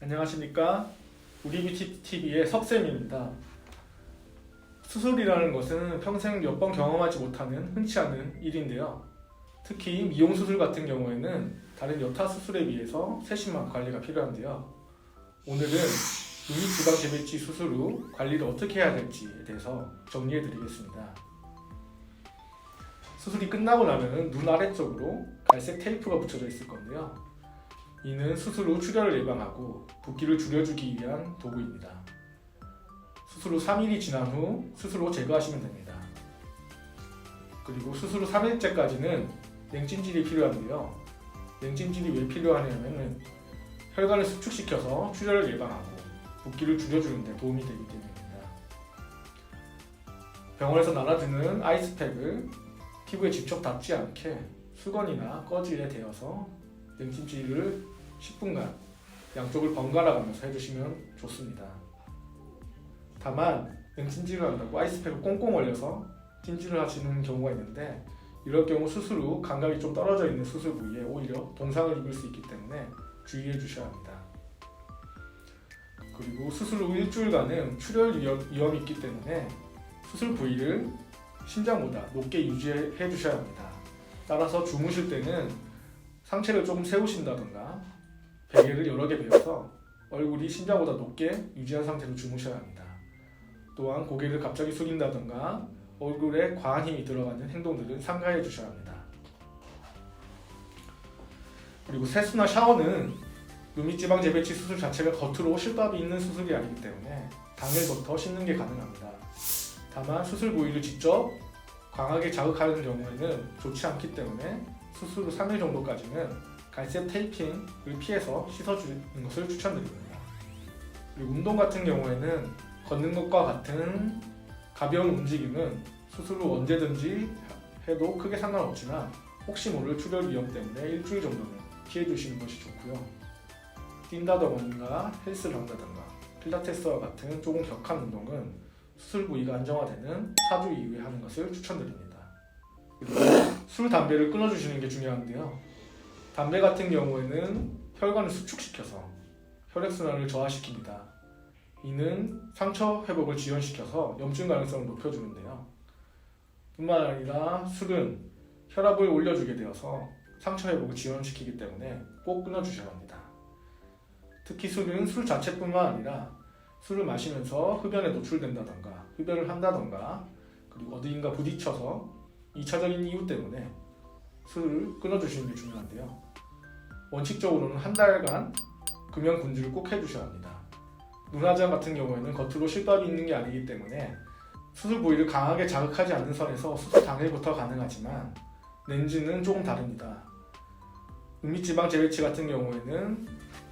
안녕하십니까. 우리뷰티TV의 석쌤입니다. 수술이라는 것은 평생 몇 번 경험하지 못하는 흔치 않은 일인데요. 특히 미용수술 같은 경우에는 다른 여타 수술에 비해서 세심한 관리가 필요한데요. 오늘은 눈밑지방 재배치 수술 후 관리를 어떻게 해야 될지에 대해서 정리해 드리겠습니다. 수술이 끝나고 나면 눈 아래쪽으로 갈색 테이프가 붙여져 있을 건데요. 이는 수술 후 출혈을 예방하고 붓기를 줄여주기 위한 도구입니다. 수술 후 3일이 지난 후 수술로 제거하시면 됩니다. 그리고 수술 후 3일째까지는 냉찜질이 필요한데요. 냉찜질이 왜 필요하냐면 혈관을 수축시켜서 출혈을 예방하고 붓기를 줄여주는 데 도움이 되기 때문입니다. 병원에서 나눠주는 아이스팩을 피부에 직접 닿지 않게 수건이나 꺼지에 대어서 냉찜질을 10분간 양쪽을 번갈아 가면서 해주시면 좋습니다. 다만 냉찜질을 한다고 아이스팩을 꽁꽁 얼려서 찜질을 하시는 경우가 있는데 이럴 경우 수술 후 감각이 좀 떨어져 있는 수술 부위에 오히려 동상을 입을 수 있기 때문에 주의해 주셔야 합니다. 그리고 수술 후 일주일간은 출혈 위험이 있기 때문에 수술 부위를 심장보다 높게 유지해 주셔야 합니다. 따라서 주무실 때는 상체를 조금 세우신다던가 베개를 여러 개 베어서 얼굴이 심장보다 높게 유지한 상태로 주무셔야 합니다. 또한 고개를 갑자기 숙인다던가 얼굴에 과한 힘이 들어가는 행동들은 삼가해 주셔야 합니다. 그리고 세수나 샤워는 눈밑지방 재배치 수술 자체가 겉으로 실밥이 있는 수술이 아니기 때문에 당일부터 씻는 게 가능합니다. 다만 수술 부위를 직접 강하게 자극하는 경우에는 좋지 않기 때문에 수술 후 3일 정도까지는 갈색 테이핑을 피해서 씻어주는 것을 추천드립니다. 그리고 운동 같은 경우에는 걷는 것과 같은 가벼운 움직임은 수술 후 언제든지 해도 크게 상관없지만 혹시 모를 출혈 위험 때문에 일주일 정도는 피해 주시는 것이 좋고요. 뛴다던가 헬스를 한다던가 필라테스와 같은 조금 격한 운동은 수술 부위가 안정화되는 4주 이후에 하는 것을 추천드립니다. 그리고 술, 담배를 끊어주시는 게 중요한데요. 담배 같은 경우에는 혈관을 수축시켜서 혈액순환을 저하시킵니다. 이는 상처 회복을 지연시켜서 염증 가능성을 높여주는데요. 뿐만 아니라 술은 혈압을 올려주게 되어서 상처 회복을 지연시키기 때문에 꼭 끊어주셔야 합니다. 특히 술은 술 자체뿐만 아니라 술을 마시면서 흡연에 노출된다던가 흡연을 한다던가 그리고 어디인가 부딪혀서 2차적인 이유 때문에 술을 끊어주시는 게 중요한데요. 원칙적으로는 한 달간 금연 금주를 꼭 해주셔야 합니다. 눈화장 같은 경우에는 겉으로 실밥이 있는 게 아니기 때문에 수술 부위를 강하게 자극하지 않는 선에서 수술 당일부터 가능하지만 렌즈는 조금 다릅니다. 눈밑지방 재배치 같은 경우에는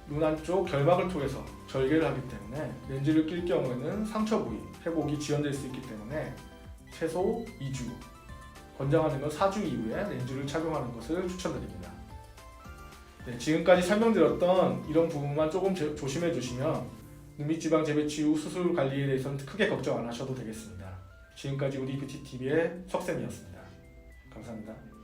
눈 안쪽 결막을 통해서 절개를 하기 때문에 렌즈를 낄 경우에는 상처 부위 회복이 지연될 수 있기 때문에 최소 2주, 권장하는 건 4주 이후에 렌즈를 착용하는 것을 추천드립니다. 네, 지금까지 설명드렸던 이런 부분만 조금 조심해 주시면 눈밑지방 재배치 후 수술 관리에 대해서는 크게 걱정 안 하셔도 되겠습니다. 지금까지 우리뷰티TV의 석쌤이었습니다. 감사합니다.